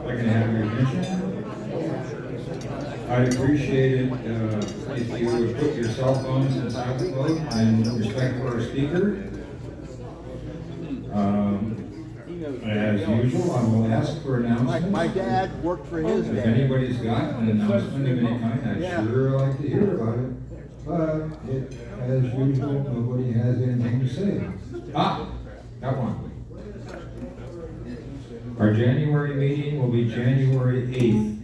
I can have your attention. I'd appreciate it if you would put your cell phones in silent mode and respect for our speaker. As usual, I will ask for announcements. My dad worked for his If dad. anybody's got an announcement of any kind, I'd sure like to hear about it. But as usual, nobody has anything to say. Got one. Our January meeting will be January 8th.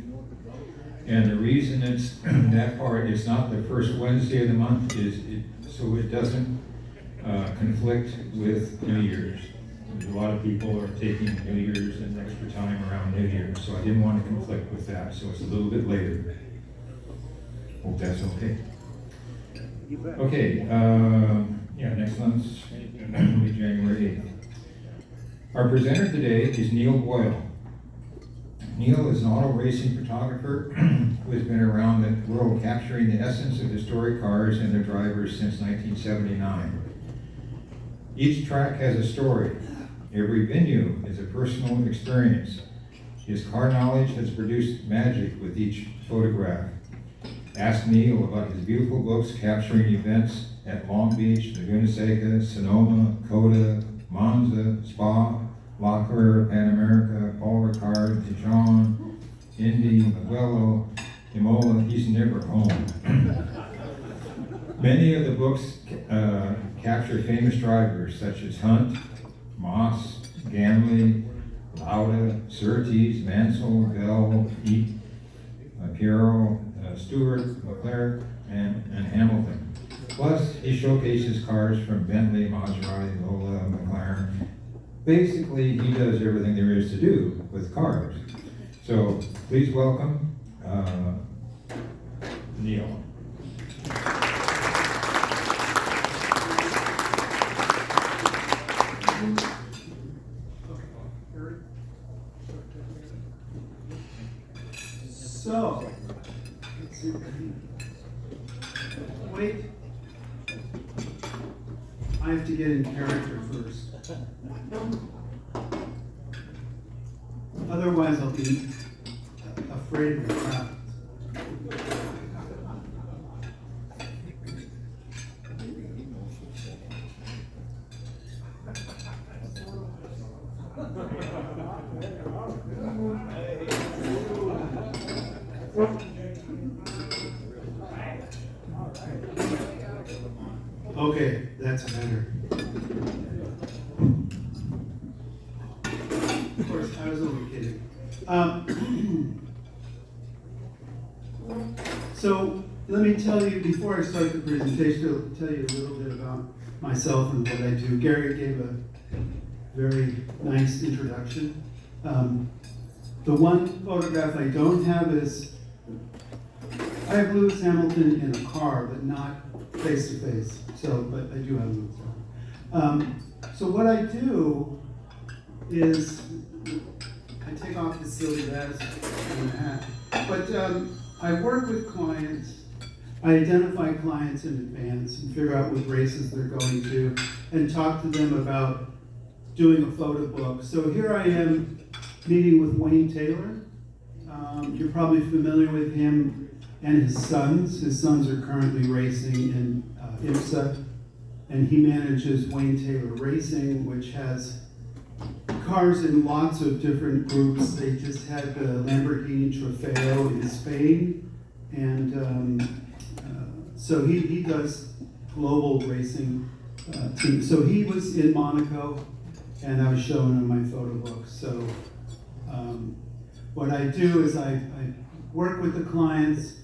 And the reason it's that part, it's not the first Wednesday of the month, so it doesn't conflict with New Year's. A lot of people are taking New Year's and extra time around New Year's, so I didn't want to conflict with that, so it's a little bit later. Hope that's okay. Okay, next month's will be January 8th. Our presenter today is Neil Boyle. Neil is an auto racing photographer who has been around the world capturing the essence of historic cars and their drivers since 1979. Each track has a story. Every venue is a personal experience. His car knowledge has produced magic with each photograph. Ask Neil about his beautiful books capturing events at Long Beach, Laguna Seca, Sonoma, Coda, Monza, Spa, Lockyer, Pan America, Paul Ricard, Dijon, Indy, Mugello, Imola. He's never home. Many of the books capture famous drivers such as Hunt, Moss, Ganley, Lauda, Surtees, Mansell, Bell, Heath, Piero, Stewart, Leclerc, and Hamilton. Plus, he showcases cars from Bentley, Maserati, Lola, McLaren. Basically, he does everything there is to do with cars. So, please welcome Neil. So, let's see. Wait. I have to get in character first. Otherwise, I'll be afraid of the crowd. Okay, that's better. Of course, I was only kidding. So let me tell you, before I start the presentation, I'll tell you a little bit about myself and what I do. Gary gave a very nice introduction. The one photograph I don't have is, I have Lewis Hamilton in a car, but not face to face. So, but I do have Lewis Hamilton. So what I do is, I take off the silly vest and the hat. But I work with clients. I identify clients in advance and figure out what races they're going to and talk to them about doing a photo book. So here I am meeting with Wayne Taylor. You're probably familiar with him and his sons. His sons are currently racing in IMSA, and he manages Wayne Taylor Racing, which has cars in lots of different groups. They just had the Lamborghini Trofeo in Spain, and so he does global racing team. So he was in Monaco, and I was showing him my photo book. So what I do is I work with the clients,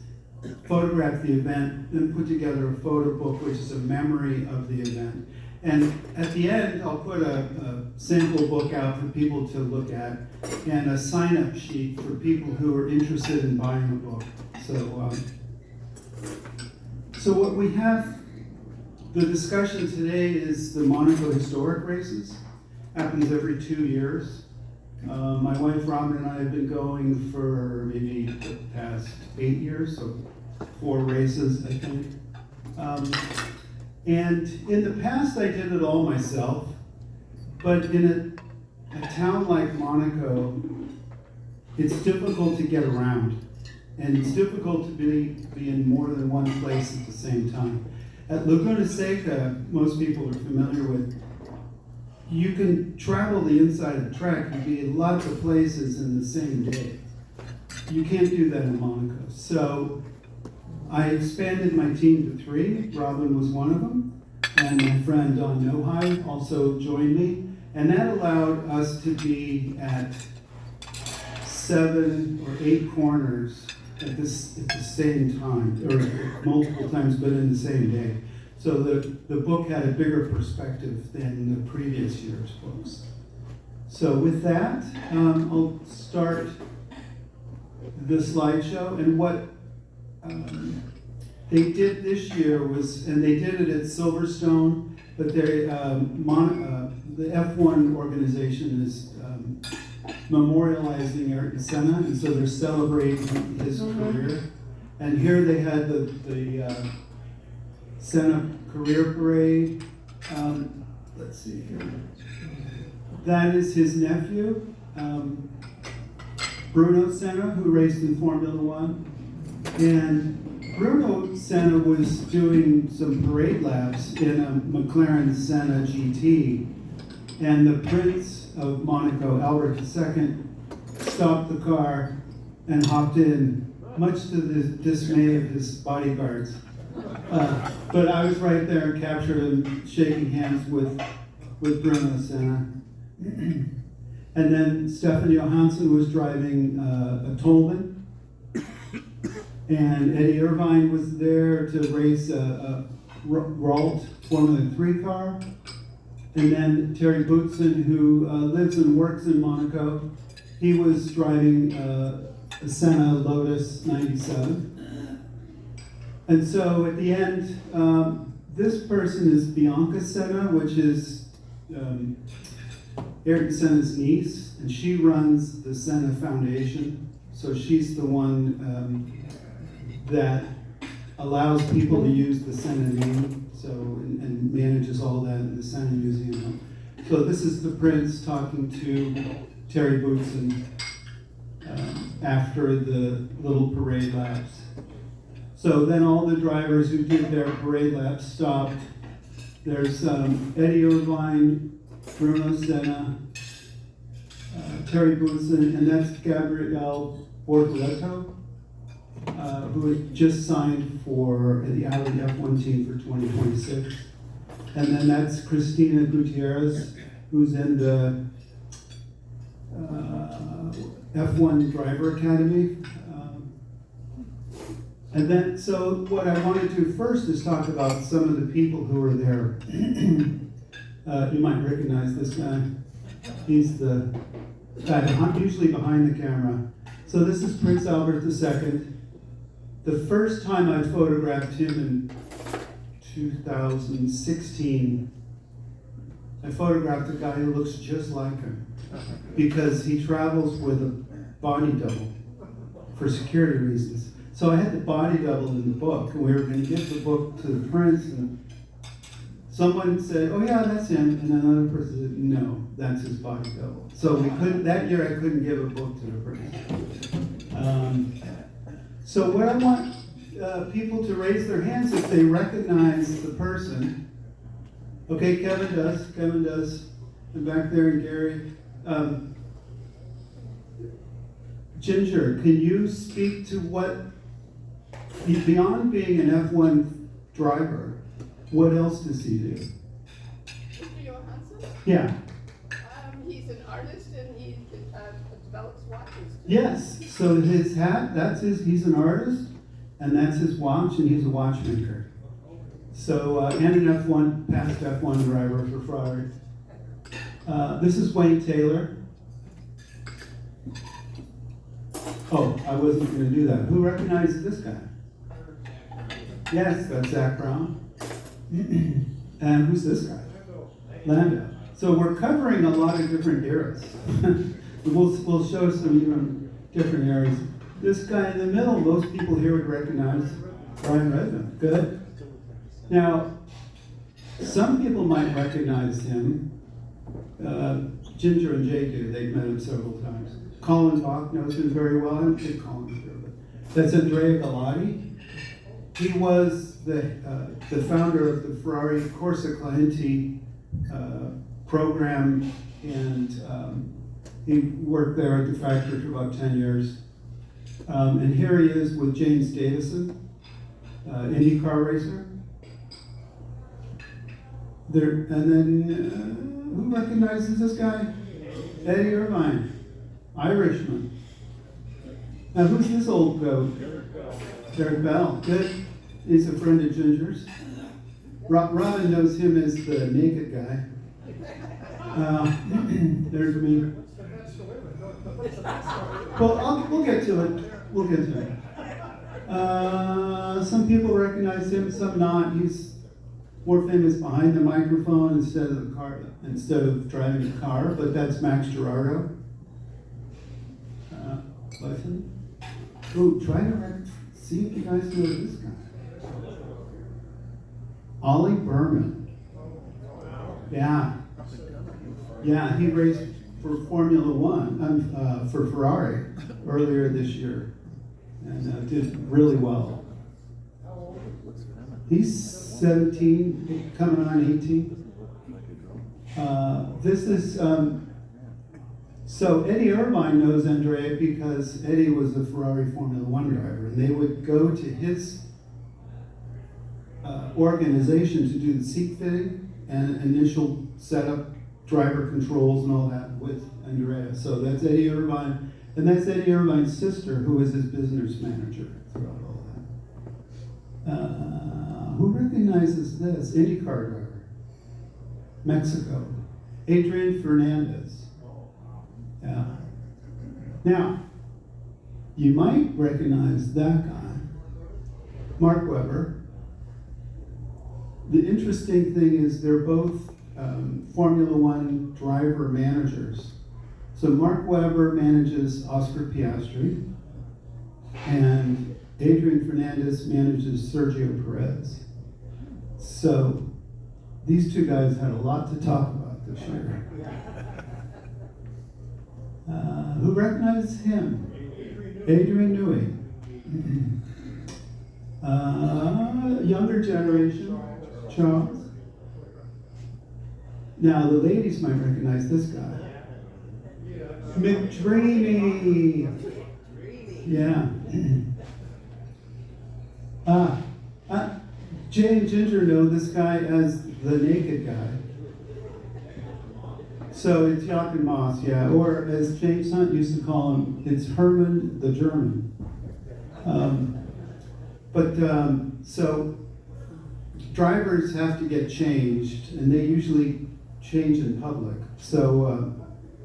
photograph the event, then put together a photo book, which is a memory of the event. And at the end, I'll put a sample book out for people to look at and a sign-up sheet for people who are interested in buying a book. So what we have, the discussion today is the Monaco historic races. Happens every 2 years. My wife Robin and I have been going for maybe the past 8 years, so 4 races, I think. And in the past, I did it all myself, but in a town like Monaco, it's difficult to get around. And it's difficult to be in more than one place at the same time. At Laguna Seca, most people are familiar with, you can travel the inside of the track and be in lots of places in the same day. You can't do that in Monaco. So I expanded my team to 3. Robin was one of them. And my friend Don Nohai also joined me. And that allowed us to be at 7 or 8 corners at the same time, or multiple times, but in the same day. So the book had a bigger perspective than the previous year's books. So with that, I'll start the slideshow. And what they did this year was, and they did it at Silverstone, but they, the F1 organization is memorializing Ayrton Senna, and so they're celebrating his career. And here they had the Senna career parade. Let's see here. That is his nephew, Bruno Senna, who raced in Formula One. And Bruno Senna was doing some parade laps in a McLaren Senna GT. And the Prince of Monaco, Albert II, stopped the car and hopped in, much to the dismay of his bodyguards. But I was right there and captured him shaking hands with Bruno Senna. And then Stefan Johansson was driving a Tolman. And Eddie Irvine was there to race a Ralt Formula 3 car. And then Terry Bootson, who lives and works in Monaco, he was driving a Senna Lotus 97. And so at the end, this person is Bianca Senna, which is Ayrton Senna's niece, and she runs the Senna Foundation. So she's the one that allows people to use the Senna name. So, and manages all that in the Senna Museum. So this is the Prince talking to Terry Bootson after the little parade laps. So then all the drivers who did their parade laps stopped. There's Eddie Irvine, Bruno Senna, Terry Bootson, and that's Gabriel Bortoletto, who had just signed for the Audi F1 team for 2026. And then that's Cristina Gutierrez, who's in the F1 Driver Academy. And then, so what I want to do first is talk about some of the people who were there. You might recognize this guy. He's the guy usually behind the camera. So this is Prince Albert II. The first time I photographed him in 2016, I photographed a guy who looks just like him because he travels with a body double for security reasons. So I had the body double in the book, and we were going to give the book to the Prince, and someone said, "Oh yeah, that's him," and another person said, "No, that's his body double." So we couldn't. That year, I couldn't give a book to the Prince. So what I want people to raise their hands if they recognize the person. Okay, Kevin does, and back there, and Gary. Ginger, can you speak to what, beyond being an F1 driver, what else does he do? Mr. Johansson? Yeah. He's an artist and he develops watches. Yes, so his hat, he's an artist, and that's his watch, and he's a watchmaker. So, and an F1, past F1 driver for Ferrari. This is Wayne Taylor. Oh, I wasn't going to do that. Who recognizes this guy? Yes, that's Zach Brown. And who's this guy? Lando. So we're covering a lot of different eras. We'll show some even different areas. This guy in the middle, most people here would recognize Brian Redmond. Good. Now, some people might recognize him. Ginger and Jay do. They've met him several times. Colin Bach knows him very well. I don't think Colin's here, but that's Andrea Galati. He was the founder of the Ferrari Corsa Clienti program, and he worked there at the factory for about 10 years. And here he is with James Davison, IndyCar racer. There, and then, who recognizes this guy? Eddie Irvine, Irishman. Now, who's this old goat? Derek Bell. Good. He's a friend of Ginger's. Robin knows him as the naked guy. There's me. Well, we'll get to it. We'll get to it. Some people recognize him, some not. He's more famous behind the microphone instead of the car, instead of driving a car. But that's Max Gerardo. Listen. Oh, try to see if you guys know this guy. Ollie Berman. Yeah. Yeah, he raced for Formula One, for Ferrari earlier this year, and did really well. He's 17, coming on 18. This is, so Eddie Irvine knows Andrea because Eddie was a Ferrari Formula One driver, and they would go to his organization to do the seat fitting and initial setup, driver controls and all that with Andrea. So that's Eddie Irvine, and that's Eddie Irvine's sister, who is his business manager throughout all that. Who recognizes this? IndyCar driver, Mexico, Adrian Fernandez. Yeah. Now, you might recognize that guy, Mark Webber. The interesting thing is they're both Formula One driver managers. So Mark Webber manages Oscar Piastri, and Adrian Fernandez manages Sergio Perez. So these two guys had a lot to talk about this year. Who recognizes him? Adrian Newey. Younger generation, Charles. Now the ladies might recognize this guy. McDreamy. Yeah. Jay and Ginger know this guy as the naked guy. So it's Jochen Moss, yeah. Or as James Hunt used to call him, it's Herman the German. So drivers have to get changed, and they usually change in public. So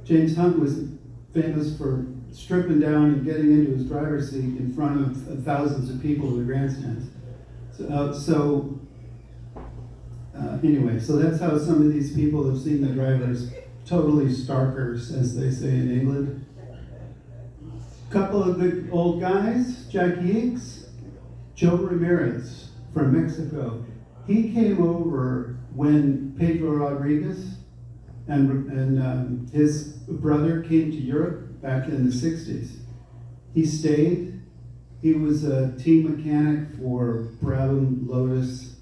James Hunt was famous for stripping down and getting into his driver's seat in front of thousands of people in the grandstands. Anyway, so that's how some of these people have seen the drivers, totally starkers, as they say in England. Couple of good old guys, Jackie Inkes, Joe Ramirez from Mexico. He came over when Pedro Rodriguez and his brother came to Europe back in the 60s. He stayed. He was a team mechanic for Brabham, Lotus,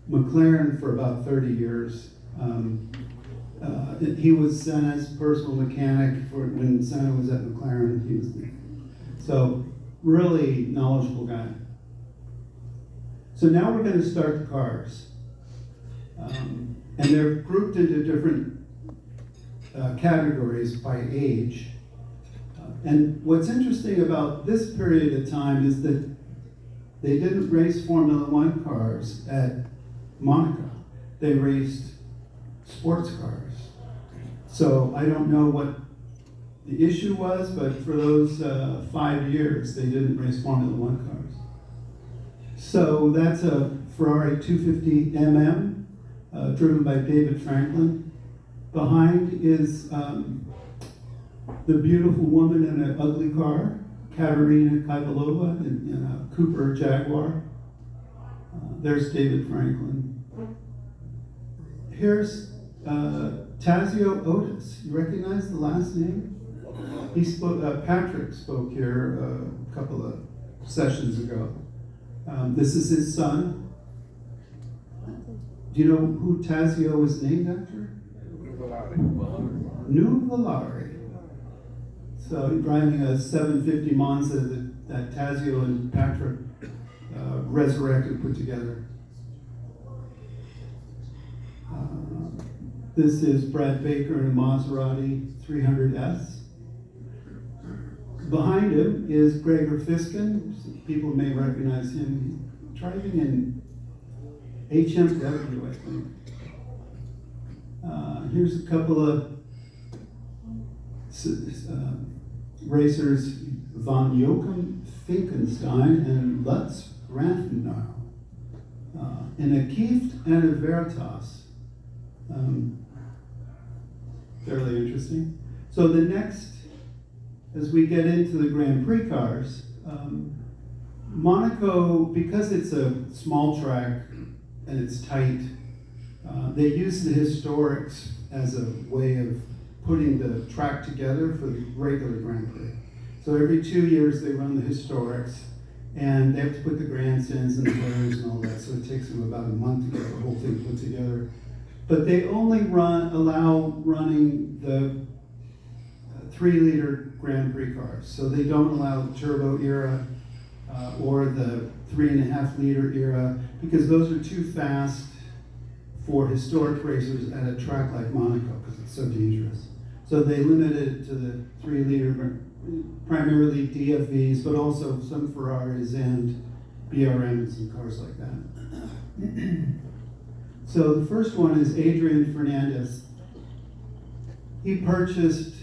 McLaren for about 30 years. He was Senna's personal mechanic for when Senna was at McLaren. He was so really knowledgeable guy. So now we're going to start the cars. And they're grouped into different categories by age. And what's interesting about this period of time is that they didn't race Formula One cars at Monaco. They raced sports cars. So I don't know what the issue was, but for those 5 years, they didn't race Formula One cars. So that's a Ferrari 250 MM, driven by David Franklin. Behind is the beautiful woman in an ugly car, Katerina Kaivalova in a Cooper Jaguar. There's David Franklin. Here's Tazio Otis. You recognize the last name? He spoke. Patrick spoke here a couple of sessions ago. This is his son. Do you know who Tazio was named after? Nuvolari. So driving a 750 Monza that Tazio and Patrick resurrected, put together. This is Brad Baker in a Maserati 300S. Behind him is Gregor Fiskin. People may recognize him. He's driving in HMW, I think. Here's a couple of racers, Von Joachim Finkenstein and Lutz Rafenau, in a Kieft and a Veritas. Fairly interesting. So the next, as we get into the Grand Prix cars, Monaco, because it's a small track and it's tight, they use the historics as a way of putting the track together for the regular Grand Prix. So every 2 years they run the historics, and they have to put the grandstands and the players and all that, so it takes them about a month to get the whole thing put together. But they only allow running the 3-liter Grand Prix cars. So they don't allow the turbo era or the 3.5-liter era, because those are too fast for historic racers at a track like Monaco, because it's so dangerous. So they limited it to the 3-liter, primarily DFVs, but also some Ferraris and BRMs and cars like that. So the first one is Adrian Fernandez. He purchased,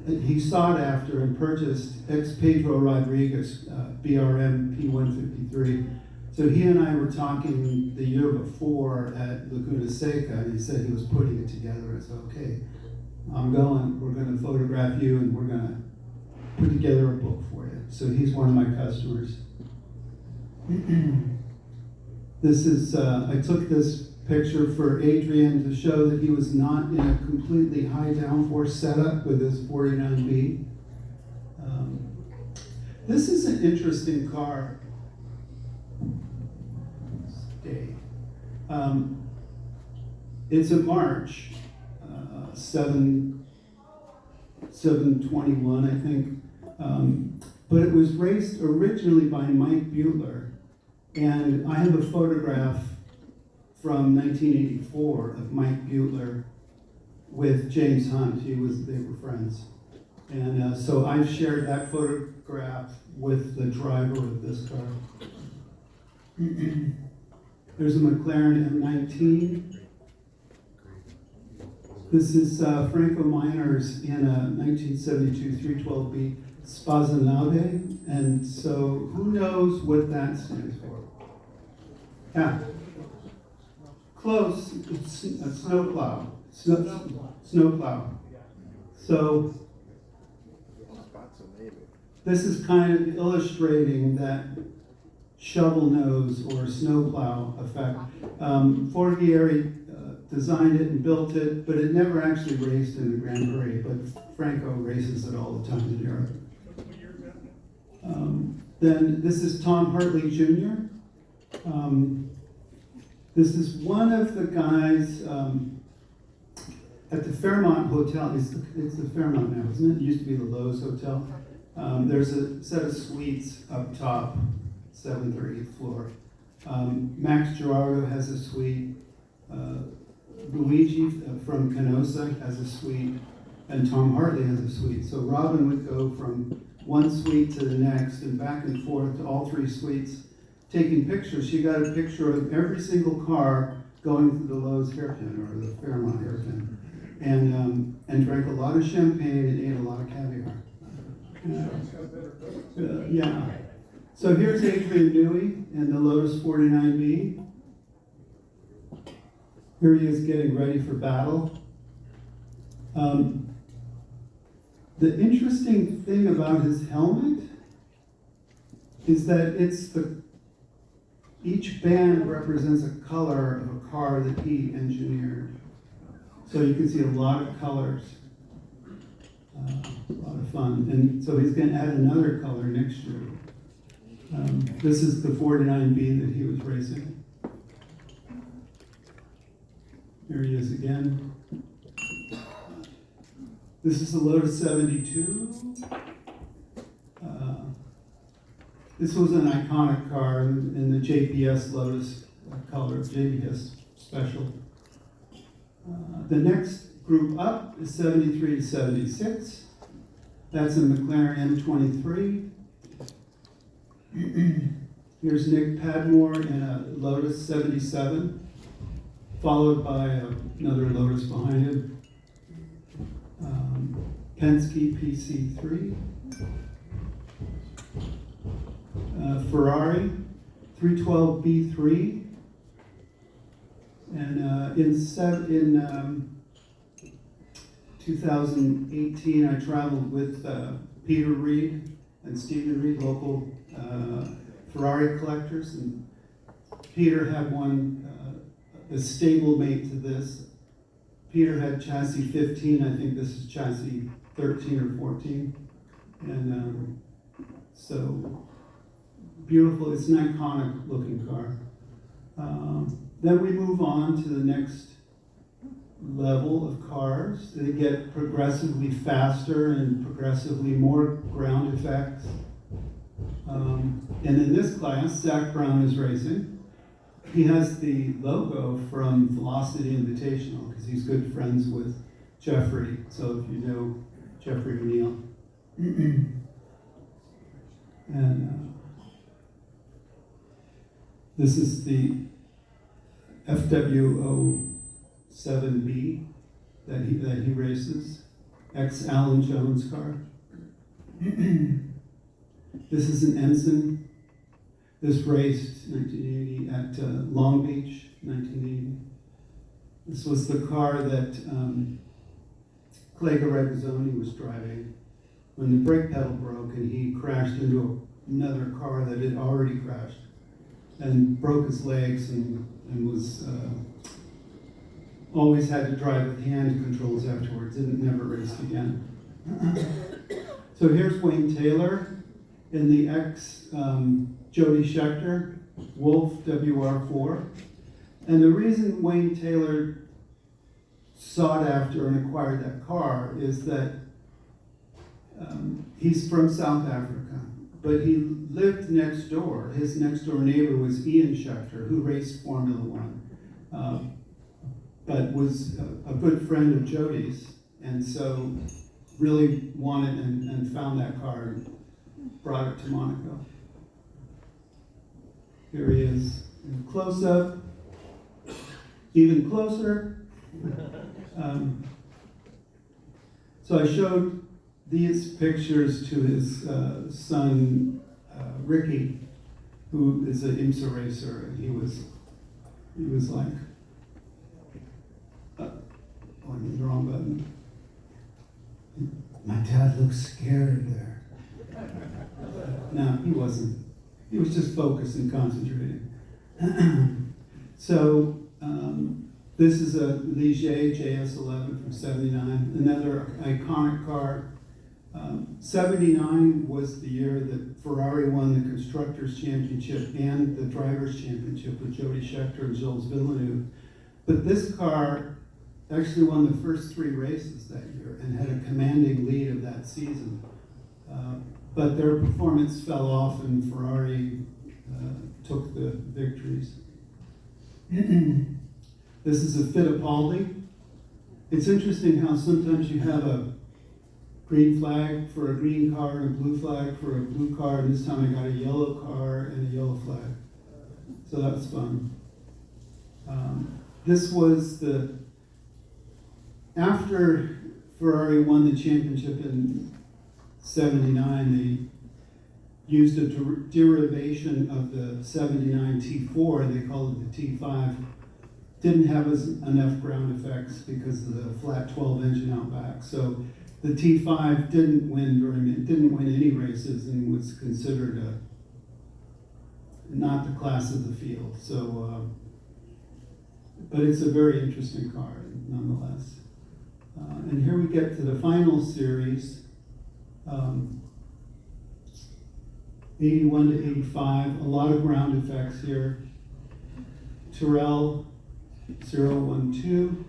he sought after and purchased ex-Pedro Rodriguez BRM P153. So he and I were talking the year before at Laguna Seca, and he said he was putting it together. I said, okay, I'm going, we're gonna photograph you and we're gonna put together a book for you. So he's one of my customers. This is, I took this picture for Adrian to show that he was not in a completely high downforce setup with his 49B. This is an interesting car. It's a March 721, I think. But it was raced originally by Mike Butler. And I have a photograph from 1984 of Mike Butler with James Hunt. They were friends. And so I've shared that photograph with the driver of this car. There's a McLaren M19. This is Franco Miners in a 1972 312B Spazinade. And so who knows what that stands for? Yeah. Close. It's a snowplow. Snowplow. So this is kind of illustrating that shovel nose or snowplow effect. Forghieri designed it and built it, but it never actually raced in the Grand Prix, but Franco races it all the time in Europe. Then this is Tom Hartley Jr. This is one of the guys at the Fairmont Hotel. It's the Fairmont now, isn't it? It used to be the Lowe's Hotel. There's a set of suites up top, 7th or 8th floor. Max Gerardo has a suite. Luigi from Canosa has a suite. And Tom Hartley has a suite. So Robin would go from one suite to the next and back and forth to all 3 suites, taking pictures. She got a picture of every single car going through the Lowe's hairpin or the Fairmont hairpin, and drank a lot of champagne and ate a lot of caviar. Yeah. So here's Adrian Newey in the Lotus 49B. Here he is getting ready for battle. The interesting thing about his helmet is that each band represents a color of a car that he engineered. So you can see a lot of colors. A lot of fun. And so he's going to add another color next year. This is the 49B that he was racing. Here he is again. This is the Lotus 72. This was an iconic car in the JPS Lotus color, JPS Special. The next group up is 73 to 76. That's a McLaren M23. Here's Nick Padmore in a Lotus 77, followed by another Lotus behind him. Penske PC3. Ferrari 312B3. And in 2018, I traveled with Peter Reed and Stephen Reed, local Ferrari collectors. And Peter had one, a stablemate to this. Peter had chassis 15, I think this is chassis 13 or 14. And so beautiful, it's an iconic looking car. Then we move on to the next level of cars. They get progressively faster and progressively more ground effects. And in this class, Zach Brown is racing. He has the logo from Velocity Invitational because he's good friends with Jeffrey. So if you know Jeffrey O'Neill. And this is the FW07B that he races, ex-Alan Jones car. This is an Ensign. This raced 1980 at Long Beach, 1980. This was the car that Clay Regazzoni was driving when the brake pedal broke and he crashed into another car that had already crashed and broke his legs and was always had to drive with hand controls afterwards, and never raced again. So here's Wayne Taylor in the ex Jody Scheckter Wolf WR4. And the reason Wayne Taylor sought after and acquired that car is that he's from South Africa, but he lived next door. His next door neighbor was Ian Scheckter, who raced Formula One, but was a good friend of Jody's, and so really wanted and found that car and brought it to Monaco. Here he is in close up, even closer. So I showed these pictures to his son, Ricky, who is an IMSA racer, and he was like, on the wrong button. My dad looks scared there. No, he wasn't. He was just focused and concentrating. So this is a Ligier JS11 from '79, another iconic car. 79 was the year that Ferrari won the Constructors' Championship and the Drivers' Championship with Jody Scheckter and Gilles Villeneuve. But this car actually won the first 3 races that year and had a commanding lead of that season. But their performance fell off and Ferrari took the victories. This is a Fittipaldi. It's interesting how sometimes you have a green flag for a green car and a blue flag for a blue car, and this time I got a yellow car and a yellow flag. So that was fun. This was after Ferrari won the championship in '79, they used a derivation of the '79 T4, they called it the T5. Didn't have enough ground effects because of the flat 12 engine out back. So the T5 didn't win any races and was considered not the class of the field. So, but it's a very interesting car nonetheless. And here we get to the final series, 81 to 85, a lot of ground effects here. Terrell 012,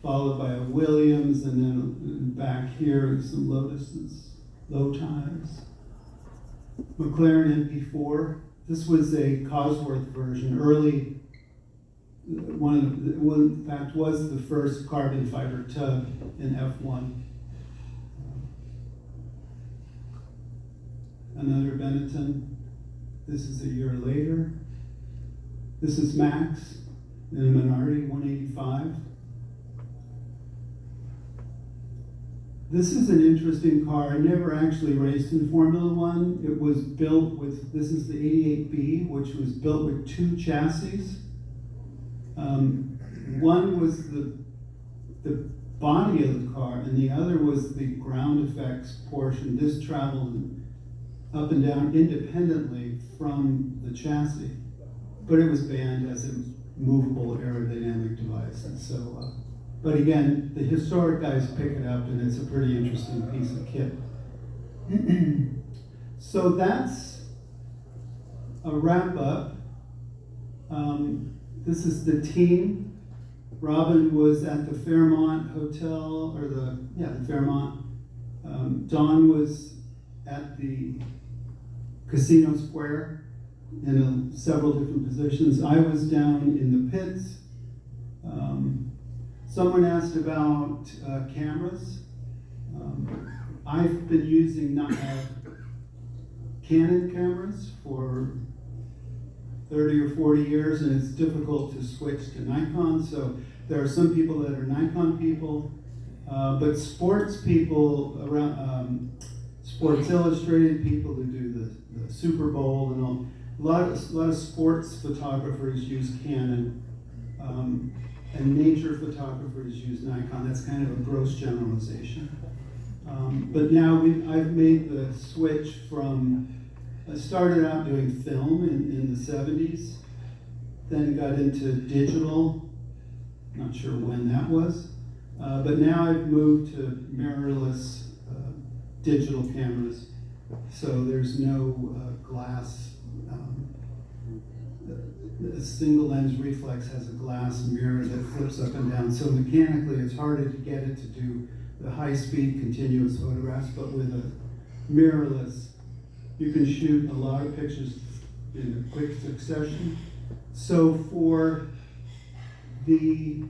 followed by a Williams, and then back here some Lotuses, low ties. McLaren MP4. This was a Cosworth version, early. In fact, was the first carbon fiber tub in F1. Another Benetton. This is a year later. This is Max in a Minardi 185. This is an interesting car. I never actually raced in Formula One. It was built with, this is the 88B, which was built with two chassis. One was the body of the car, and the other was the ground effects portion. This traveled up and down independently from the chassis, but it was banned as a movable aerodynamic device. And so, but again, the historic guys pick it up, and it's a pretty interesting piece of kit. So that's a wrap up. This is the team. Robin was at the Fairmont Hotel, or the Fairmont. Don was at the Casino Square in several different positions. I was down in the pits. Someone asked about cameras. I've been using Canon cameras for 30 or 40 years, and it's difficult to switch to Nikon. So there are some people that are Nikon people, but sports people around, Sports Illustrated people who do the Super Bowl and all, a lot of sports photographers use Canon, and nature photographers use Nikon. That's kind of a gross generalization. But now I've made the switch from, I started out doing film in the 70s, then got into digital, not sure when that was, but now I've moved to mirrorless digital cameras, so there's no glass. A single lens reflex has a glass mirror that flips up and down, so mechanically it's harder to get it to do the high-speed continuous photographs, but with a mirrorless, you can shoot a lot of pictures in a quick succession. So for the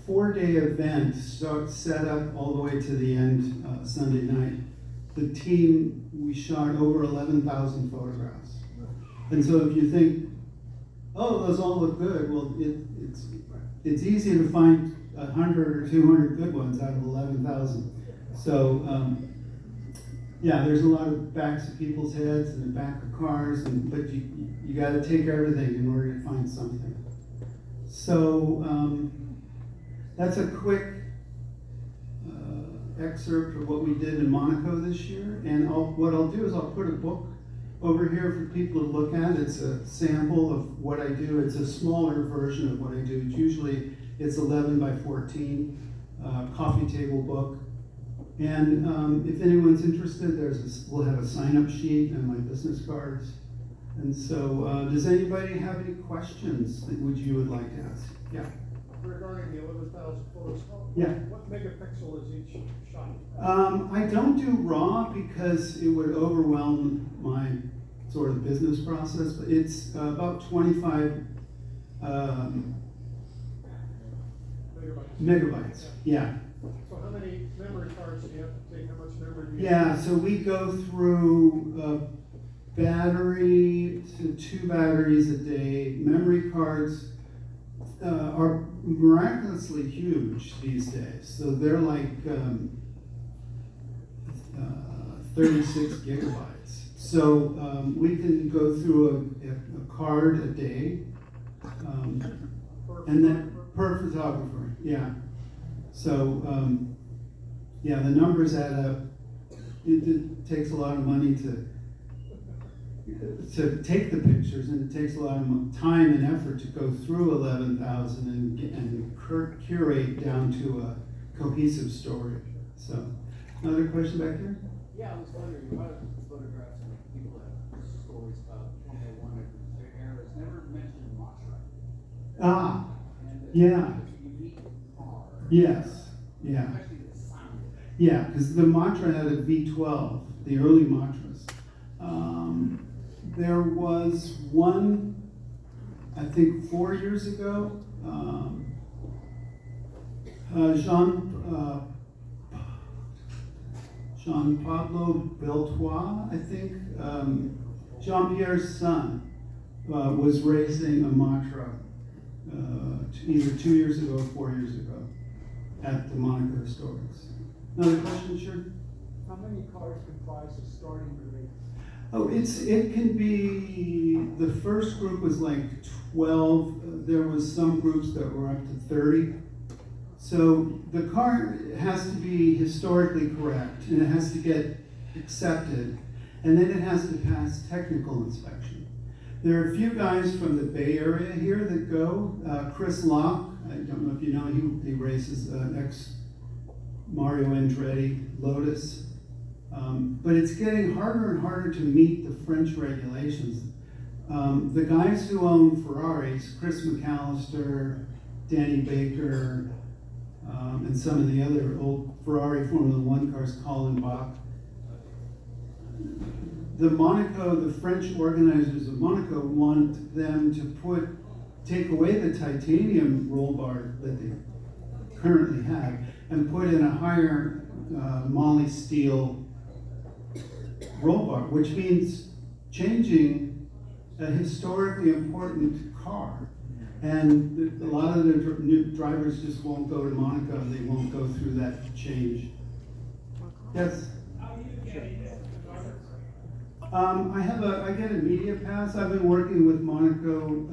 4-day event, set up all the way to the end Sunday night, the team, we shot over 11,000 photographs. And so if you think, oh, those all look good, well, it's easy to find 100 or 200 good ones out of 11,000. So yeah, there's a lot of backs of people's heads and the back of cars, but you got to take everything in order to find something. So that's a quick excerpt of what we did in Monaco this year. And what I'll do is I'll put a book over here for people to look at. It's a sample of what I do. It's a smaller version of what I do. It's 11 by 14 coffee table book. And if anyone's interested, we'll have a sign-up sheet and my business cards. And so, does anybody have any questions that you would like to ask? Yeah. Regarding the 11,000 photos, Yeah. what megapixel is each shot? I don't do RAW because it would overwhelm my sort of business process, but it's about 25 megabytes. Yeah. So how many memory cards do you have to take? How much memory do you Yeah, so we go through battery to 2 batteries a day. Memory cards are miraculously huge these days. So they're like 36 gigabytes. So we can go through a card a day, and then per photographer, yeah. So yeah, the numbers add up. It takes a lot of money to to take the pictures, and it takes a lot of time and effort to go through 11,000 and curate down to a cohesive story. So, another question back here? Yeah, I was wondering, a lot of photographs of people have stories about when they wanted their eras, never mentioned Matra. Ah, And yeah. it's a unique car. Yes, yeah. Especially the sound. Yeah, because the Matra had a V12, the early Matras. There was one, I think 4 years ago, Jean Pablo Beltois, I think, Jean-Pierre's son, was racing a Matra either 2 years ago or 4 years ago at the Monaco Historics. Another question, sure? How many cars comprise a starting group? Oh, it can be, the first group was like 12, there was some groups that were up to 30. So the car has to be historically correct, and it has to get accepted, and then it has to pass technical inspection. There are a few guys from the Bay Area here that go. Chris Locke, I don't know if you know, he races ex-Mario Andretti Lotus. But it's getting harder and harder to meet the French regulations. The guys who own Ferraris, Chris McAllister, Danny Baker, and some of the other old Ferrari Formula One cars, Colin Bach. The French organizers of Monaco want them to take away the titanium roll bar that they currently have and put in a higher moly steel roll bar, which means changing a historically important car. And a lot of the new drivers just won't go to Monaco, they won't go through that change. Yes? How do you get it? I get a media pass. I've been working with Monaco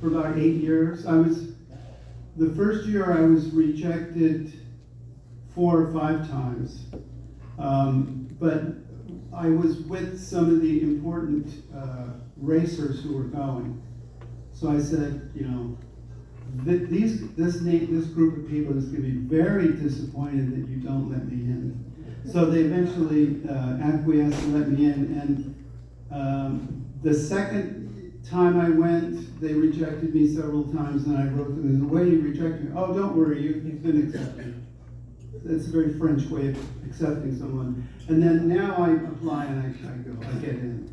for about 8 years. The first year I was rejected 4 or 5 times. But I was with some of the important racers who were going. So I said, you know, this group of people is going to be very disappointed that you don't let me in. So they eventually acquiesced and let me in. And the second time I went, they rejected me several times, and I wrote them, and the way you reject me, oh, don't worry, you've been accepted. It's a very French way of accepting someone. And then now I apply and I get in.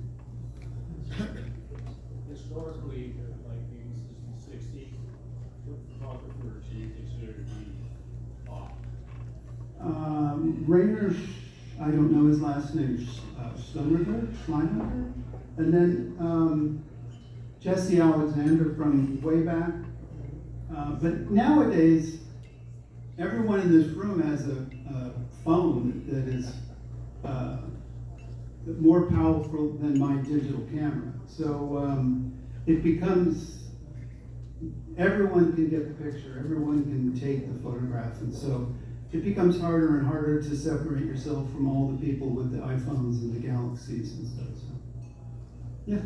Historically, like in the 60s, what photographers do you consider to be top? Rainer, I don't know his last name, Schleimer, and then Jesse Alexander from way back. But nowadays, everyone in this room has a phone that is more powerful than my digital camera. So it becomes, everyone can get the picture, everyone can take the photograph, and so it becomes harder and harder to separate yourself from all the people with the iPhones and the Galaxies and stuff. So, yeah.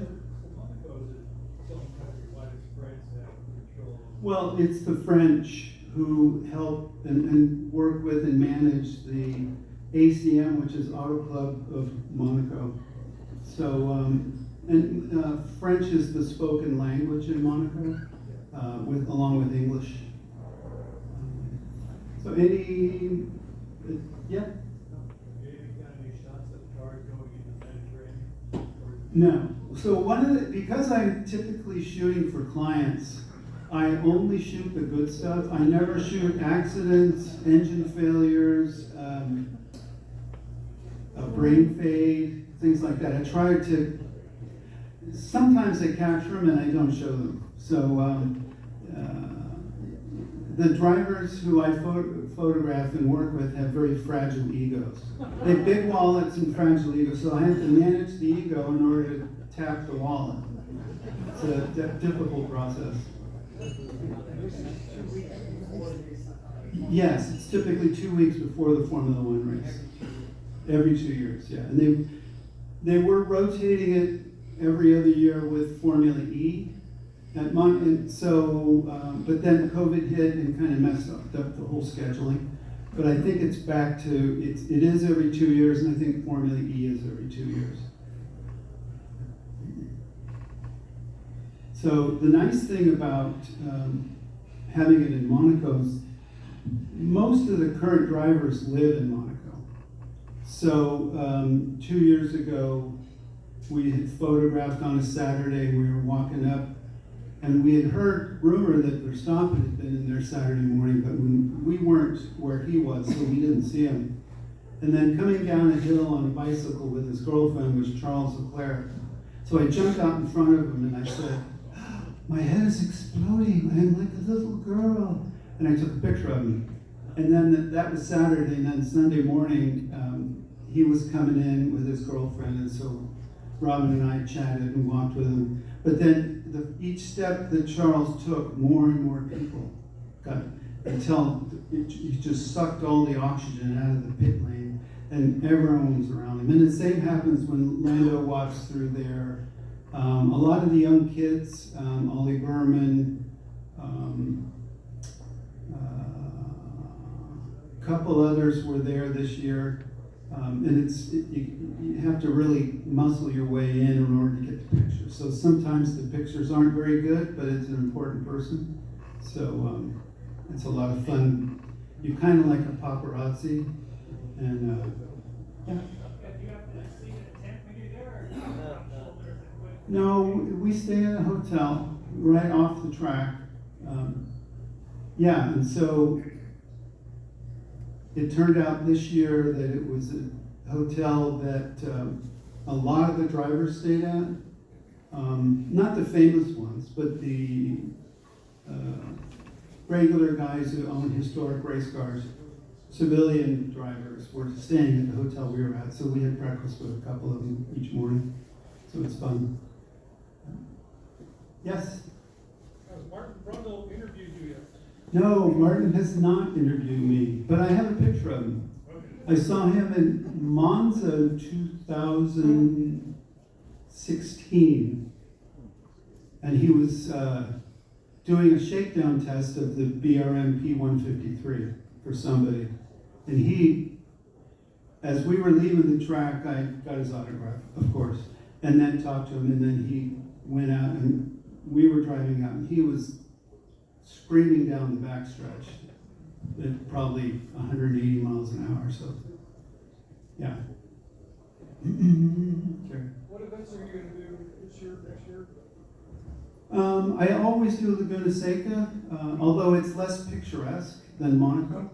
Monaco is its own country. Why does France have control? Well, it's the French who help and work with and manage the ACM, which is Auto Club of Monaco. So, French is the spoken language in Monaco, along with English. So any, yeah? Have you got any shots of cars going into the Mediterranean? No. So because I'm typically shooting for clients, I only shoot the good stuff. I never shoot accidents, engine failures, a brain fade, things like that. I try to, sometimes I capture them and I don't show them. So the drivers who I photograph and work with have very fragile egos. They have big wallets and fragile egos, so I have to manage the ego in order to tap the wallet. It's a difficult process. Yes, it's typically 2 weeks before the Formula One race. Every 2 years, yeah. And They were rotating it every other year with Formula E. And so, but then COVID hit and kind of messed up the whole scheduling. But I think it's back to, it is every 2 years, and I think Formula E is every 2 years. So the nice thing about having it in Monaco is most of the current drivers live in Monaco. So 2 years ago, we had photographed on a Saturday, we were walking up, and we had heard rumor that Verstappen had been in there Saturday morning, but we weren't where he was, so we didn't see him. And then coming down a hill on a bicycle with his girlfriend was Charles Leclerc. So I jumped out in front of him and I said, my head is exploding, I'm like a little girl. And I took a picture of him. And then that was Saturday, and then Sunday morning, he was coming in with his girlfriend, and so Robin and I chatted and walked with him. But then each step that Charles took, more and more people got, until he just sucked all the oxygen out of the pit lane, and everyone was around him. And the same happens when Lando walks through there. A lot of the young kids, Ollie Berman, a couple others were there this year. And you have to really muscle your way in order to get the picture. So sometimes the pictures aren't very good, but it's an important person. So it's a lot of fun. You're kind of like a paparazzi. And yeah. No, we stay in a hotel right off the track. Yeah, and so it turned out this year that it was a hotel that a lot of the drivers stayed at. Not the famous ones, but the regular guys who own historic race cars, civilian drivers, were staying at the hotel we were at. So we had breakfast with a couple of them each morning. So it's fun. Yes? Has Martin Brundle interviewed you yet? No, Martin has not interviewed me, but I have a picture of him. Okay. I saw him in Monza in 2016, and he was doing a shakedown test of the BRM P153 for somebody. And he, as we were leaving the track, I got his autograph, of course, and then talked to him, and then he went out, and we were driving out, and he was screaming down the backstretch at probably 180 miles an hour, so yeah. Okay. What events are you going to do this year, next year? I always do Laguna Seca, although it's less picturesque than Monaco.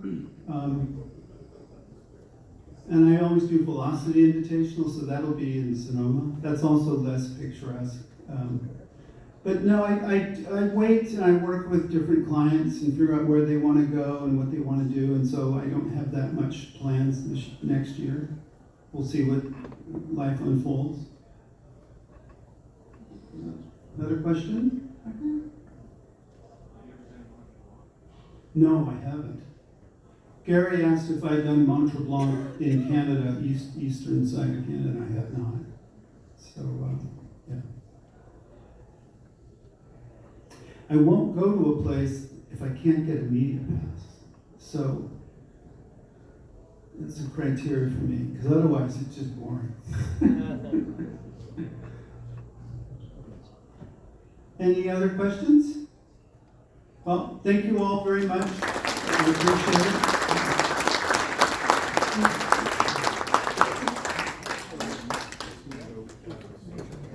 And I always do Velocity Invitational, so that'll be in Sonoma. That's also less picturesque. But no, I wait and I work with different clients and figure out where they want to go and what they want to do, and so I don't have that much plans next year. We'll see what life unfolds. Another question? No, I haven't. Gary asked if I'd done Mont Tremblant in Canada, eastern side of Canada. I have not. So, yeah. I won't go to a place if I can't get a media pass. So, that's a criteria for me, because otherwise it's just boring. Any other questions? Well, thank you all very much. I appreciate it.